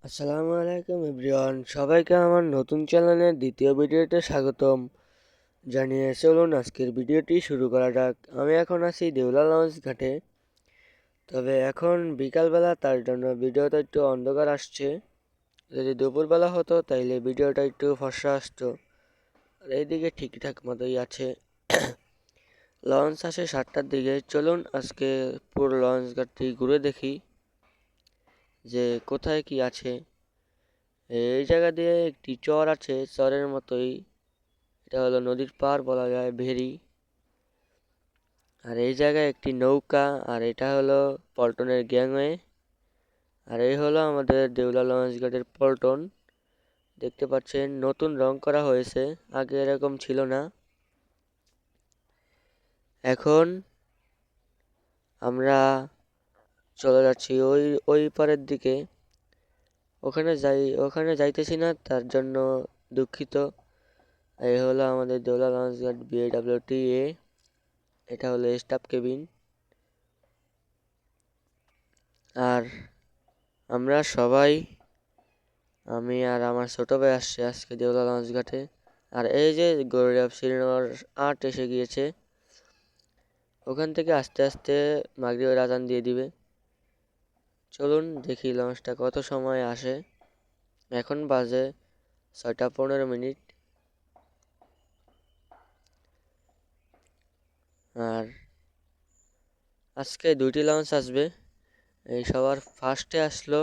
আসসালামু আলাইকুম এভরিওয়ান, সবাইকে আমার নতুন চ্যানেলের দ্বিতীয় ভিডিওতে স্বাগতম জানিয়ে চলুন আজকের ভিডিওটি শুরু করা যাক। আমি এখন আছি দেউলা লঞ্চ ঘাটে। তবে এখন বিকালবেলা, তার জন্য ভিডিওটা একটু অন্ধকার আসছে। যদি দুপুরবেলা হতো তাইলে ভিডিওটা একটু ফর্সা আসতো। আর এইদিকে ঠিকঠাক মতোই আছে। লঞ্চ আসে 7টার দিকে। চলুন আজকে পুরো লঞ্চ ঘাটটি ঘুরে দেখি যে কোথায় কি আছে। এই জায়গা দিয়ে একটি চর আছে, চরের মতোই। এটা হলো নদীর পার বলা যায়, ভেরি। আর এই জায়গায় একটি নৌকা, আর এটা হলো পল্টনের গ্যাংওয়ে। আর এই হলো আমাদের দেউলা লঞ্চ ঘাটের পল্টন। দেখতে পাচ্ছেন নতুন রং করা হয়েছে, আগে এরকম ছিল না। এখন আমরা চলে যাচ্ছি ওই ওই পারের দিকে। ওখানে যাইতেছি না, তার জন্য দুঃখিত। এই হলো আমাদের দেউলা লঞ্চ ঘাট BAWTA। এটা হলো স্টাফ কেবিন। আর আমরা সবাই, আমি আর আমার ছোট ভাই আসছে আজকে দেউলা লঞ্চ ঘাটে। আর এই যে গৌরব শ্রীনগর 8 এসে গিয়েছে। ওখান থেকে আস্তে আস্তে মাগরিবের আজান দিয়ে দিবে। চলুন দেখি লঞ্চটা কত সময় আসে। এখন বাজে 6টা 15 মিনিট। আর আজকে দুইটি লঞ্চ আসবে। এই সবার ফার্স্টে আসলো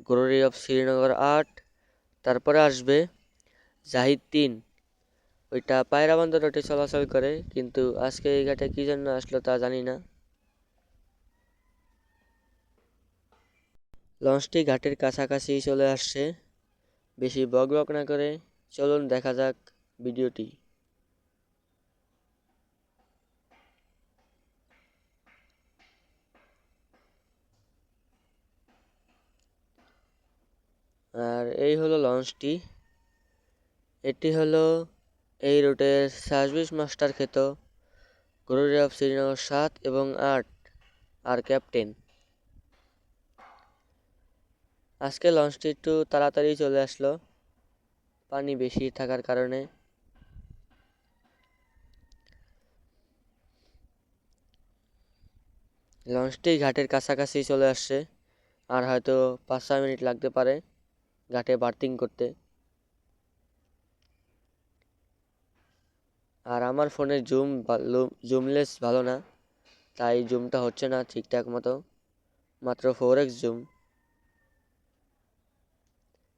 গ্লোরি অফ শ্রীনগর 8, তারপরে আসবে জাহিদ 3। ওইটা পায়রা বন্দর রোডে চলাচল করে, কিন্তু আজকে এই ঘাটে কি জন্য আসলো তা জানি না। লঞ্চটি ঘাটের কাছাকাছি চলে আসছে। বেশি বকবক না করে চলুন দেখা যাক ভিডিওটি। আর এই হলো লঞ্চটি। এটি হলো এই রুটের সার্ভিস মাস্টার খ্যাত গ্লোরি অফ শ্রীনগর 7 এবং 8 আর ক্যাপ্টেন। আজকে লঞ্চটি একটু তাড়াতাড়ি চলে আসলো, পানি বেশি থাকার কারণে। লঞ্চটি ঘাটের কাছাকাছি চলে আসছে, আর হয়তো 5-6 মিনিট লাগতে পারে ঘাটে বার্থিং করতে। আর আমার ফোনের জুমলেস ভালো না, তাই জুমটা হচ্ছে না ঠিকঠাক মতো, মাত্র 4x জুম।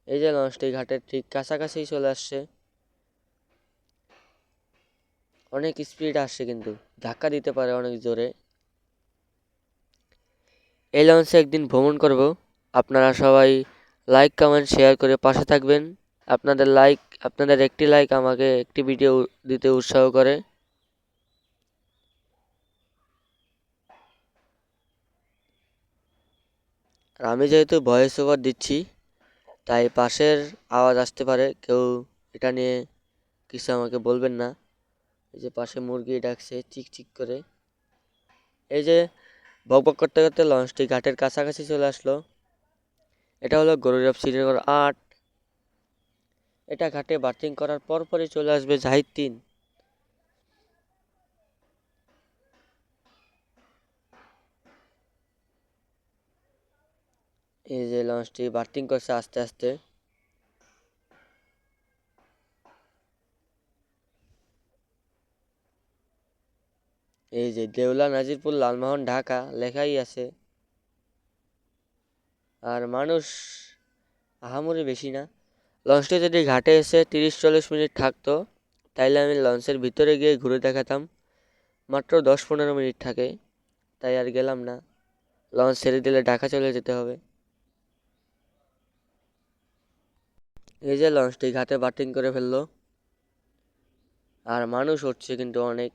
এই যে লঞ্চটি ঘাটের ঠিক কাছাকাছি চলে আসছে। অনেক স্পিড আসছে, কিন্তু ধাক্কা দিতে পারে অনেক জোরে। এই লঞ্চে একদিন ভ্রমণ করব। আপনারা সবাই লাইক কমেন্ট শেয়ার করে পাশে থাকবেন। আপনাদের একটি লাইক আমাকে একটি ভিডিও দিতে উৎসাহ করে। আর আমি যেহেতু ভয়েস ওভার দিচ্ছি, তাই পাশের আওয়াজ আসতে পারে, কেউ এটা নিয়ে কিছু আমাকে বলবেন না। এই যে পাশে মুরগি ডাকছে চিক চিক করে। এই যে বকবক করতে করতে লঞ্চটি ঘাটের কাছাকাছি চলে আসলো। এটা হলো গৌরব শ্রীনগর 8। এটা ঘাটে বার্থিং করার পরপরই চলে আসবে জাহিদ 3। এই যে লঞ্চটি বার্থিং করছে আস্তে আস্তে। এই যে দেউলা নাজিরপুর লালমোহন ঢাকা লেখাই আছে। আর মানুষ আহামরি বেশি না। লঞ্চটি যদি ঘাটে এসে 30-40 মিনিট থাকতো, তাইলে আমি লঞ্চের ভিতরে গিয়ে ঘুরে দেখাতাম। মাত্র 10-15 মিনিট থাকে, তাই আর গেলাম না। লঞ্চ ছেড়ে দিলে ঢাকা চলে যেতে হবে। এই যে লঞ্চটি ঘাটে বার্থিং করে ফেললো। আর মানুষ উঠছে কিন্তু অনেক।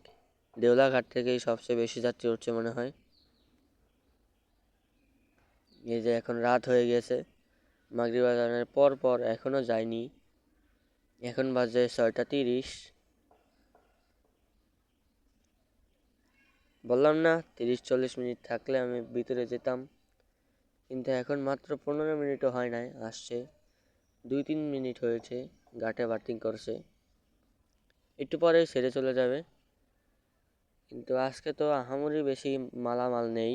দেউলা ঘাট থেকেই সবচেয়ে বেশি যাত্রী উঠছে মনে হয়। এই যে এখন রাত হয়ে গেছে, মাগরিব আজানের পর পর এখনো যায়নি। এখন বাজে 6টা 30। বললাম না 30-40 মিনিট থাকলে আমি ভিতরে যেতাম। কিন্তু এখন মাত্র 15 মিনিটও হয় নাই, আসছে 2-3 মিনিট হয়েছে, ঘাটে বার্থিং করছে, একটু পরে ছেড়ে চলে যাবে। কিন্তু আজকে তো আহামরি বেশি মালামাল নেই,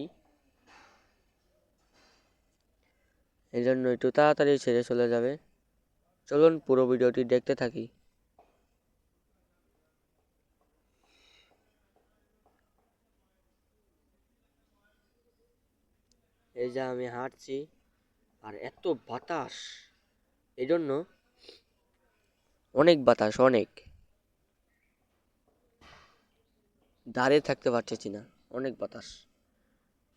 এই জন্য একটু তাড়াতাড়ি ছেড়ে চলে যাবে। চলুন পুরো ভিডিওটি দেখতে থাকি। এই যে আমি হাঁটছি, আর এত বাতাস, এই জন্য অনেক বাতাস, অনেক দাঁড়িয়ে থাকতে পারতেছি না, অনেক বাতাস।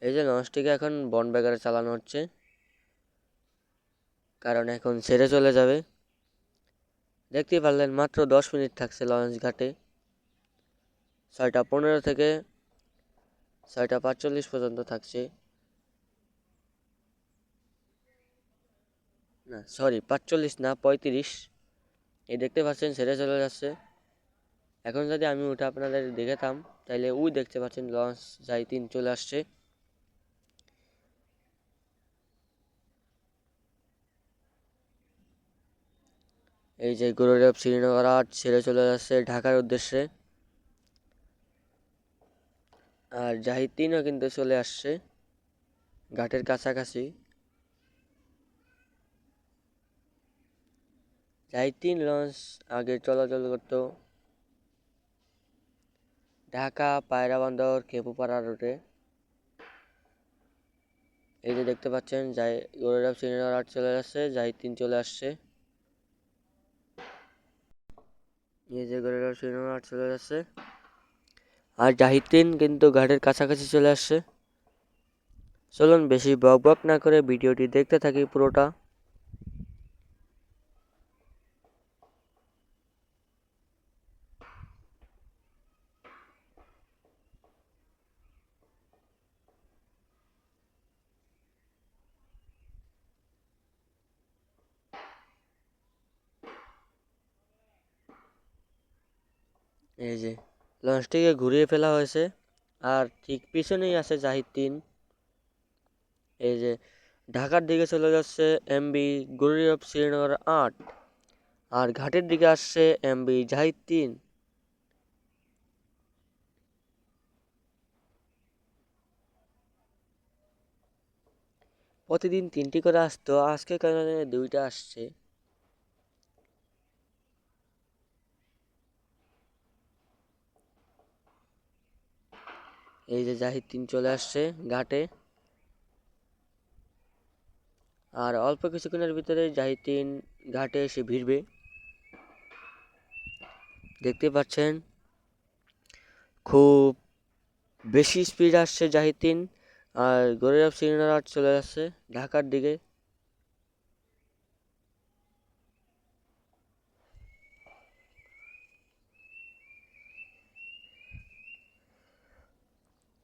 এই যে লঞ্চটিকে এখন বনবেগারে চালানো হচ্ছে, কারণ এখন ছেড়ে চলে যাবে। দেখতেই পারলেন মাত্র 10 মিনিট থাকছে লঞ্চ ঘাটে, 6টা 15 থেকে 6টা 45 পর্যন্ত থাকছে। না সরি, 45 না, 35। এই দেখতে পাচ্ছেন ছেড়ে চলে যাচ্ছে। এখন যদি আমি উঠে আপনাদের দেখাতাম, তাহলে ওই দেখতে পাচ্ছেন লঞ্চ জাহিদ-3 চলে আসছে। এই যে গুরুদেব শ্রীনগর 8 ছেড়ে চলে যাচ্ছে ঢাকার উদ্দেশ্যে, আর জাহিদ-3ও কিন্তু চলে আসছে ঘাটের কাছাকাছি। জাহিদ-3 লঞ্চ আগে চলাচল করত ঢাকা পায়রা বন্দর খেপুপাড়া রুটে। এই যে দেখতে পাচ্ছেন গুরুদেব শ্রীনগর 8 চলে যাচ্ছে, জাহিদ-3 চলে আসছে। এই যে গুরুদেব শ্রীনগর 8 চলে যাচ্ছে, আর জাহিদ-3 কিন্তু ঘাটের কাছাকাছি চলে আসছে। চলুন বেশি বক বক না করে ভিডিওটি দেখতে থাকি পুরোটা। এই যে লঞ্চটিকে ঘুরিয়ে ফেলা হয়েছে, আর ঠিক পিছনেই আছে জাহিদ-3। এই যে ঢাকার দিকে চলে যাচ্ছে এমবি গুরুদেব শ্রীনগর 8, আর ঘাটের দিকে আসছে এমবি জাহিদ-3। প্রতিদিন 3টি করে আসতো, আজকে কেন জানি 2টা আসছে। এই যে জাহিদ-3 চলে আসছে ঘাটে, আর অল্প কিছুক্ষণের ভিতরে জাহিদ-3 ঘাটে এসে ভিড়বে। দেখতে পাচ্ছেন খুব বেশি স্পিড আসছে জাহিদ-3, আর গুরুদেব শ্রীনগর 8 চলে যাচ্ছে ঢাকার দিকে।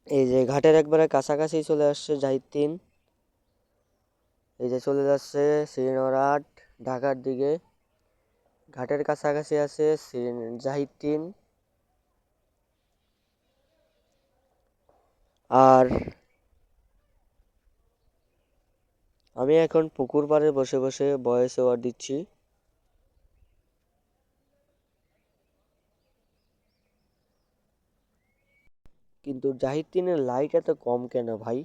এই যে ঘাটের একবারে কাছাকাছি চলে আসছে জাহিদ-3। এই যে চলে যাচ্ছে শ্রীনগর 8 ঢাকার দিকে, ঘাটের কাছাকাছি আছে জাহিদ-3। আর আমি এখন পুকুর পাড়ে বসে বসে ভয়েস ওভার দিচ্ছি। কিন্তু জাহিদ-3-এর লাইট এত কম কেন ভাই?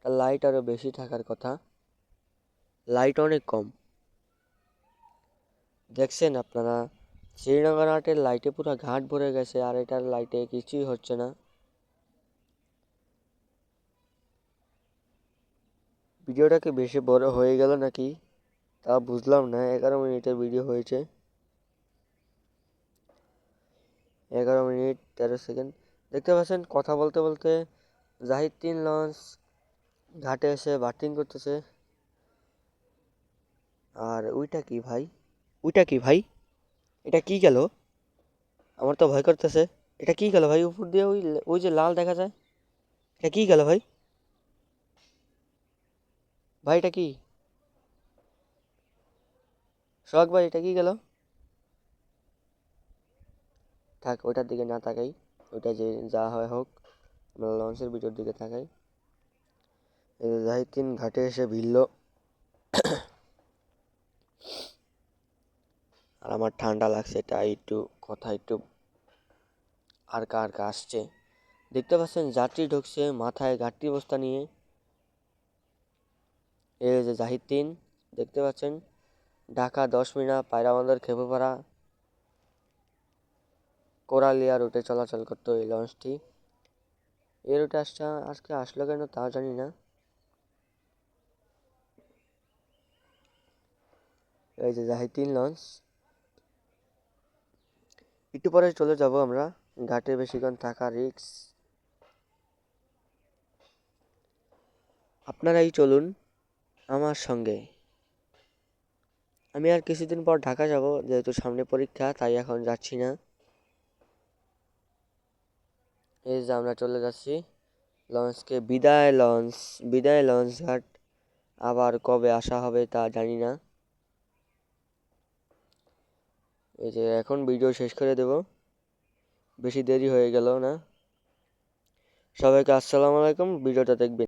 তার লাইট আরো বেশি থাকার কথা, লাইট অনেক কম। দেখছেন আপনারা, শ্রীনগর 8-এর লাইটে পুরো ঘাট ভরে গেছে, আর এটার লাইটে কিছুই হচ্ছে না। ভিডিওটা কি বেশি বড় হয়ে গেল নাকি তা বুঝলাম না। 11 মিনিটের ভিডিও হয়েছে, 11 মিনিট 13 সেকেন্ড। দেখতে পাচ্ছেন কথা বলতে বলতে জাহিদ-3 লঞ্চ ঘাটে এসে বার্থিং করতেছে। আর ওইটা কি ভাই, ওইটা কি ভাই, এটা কি গেল? আমার তো ভয় করতেছে। এটা কি গেল ভাই? উপর দিয়ে ওই ওই যে লাল দেখা যায়, এটা কি গেল ভাই? ভাই এটা কি? শখ ভাই, এটা কি গেল? থাক, ওইটার দিকে না তাকাই, ওইটা যে যা হয় হোক, আমরা লঞ্চের ভিতর দিকে তাকাই। এই যে জাহিদ ঘাটে এসে ভিড়ল। আর আমার ঠান্ডা লাগছে, তাই একটু কথা একটু আরকা আসছে। দেখতে পাচ্ছেন যাত্রী ঢুকছে মাথায় গাড়ি বস্তা নিয়ে। এই যে জাহিদ দেখতে পাচ্ছেন, ঢাকা 10 মিনা পায়রাবন্দর খেপুপাড়া কোরালিয়া রুটে চলাচল করতো এই লঞ্চটি। এই রুটে আজকে আসলো কেন তাও জানি না। এই যে জাহিদ লঞ্চ, একটু পরে চলে যাব আমরা। ঘাটে বেশিক্ষণ থাকা রিস্ক, আপনারাই চলুন আমার সঙ্গে। আমি আর কিছুদিন পর ঢাকা যাব, যেহেতু সামনে পরীক্ষা, তাই এখন যাচ্ছি না। এই যে আমরা চলে যাচ্ছি লঞ্চকে বিদায় লঞ্চ ঘাট। আবার কবে আসা হবে তা জানি না। এই যে এখন ভিডিও শেষ করে দেব, বেশি দেরি হয়ে গেল না। সবাইকে আসসালামু আলাইকুম, ভিডিওটা দেখবেন।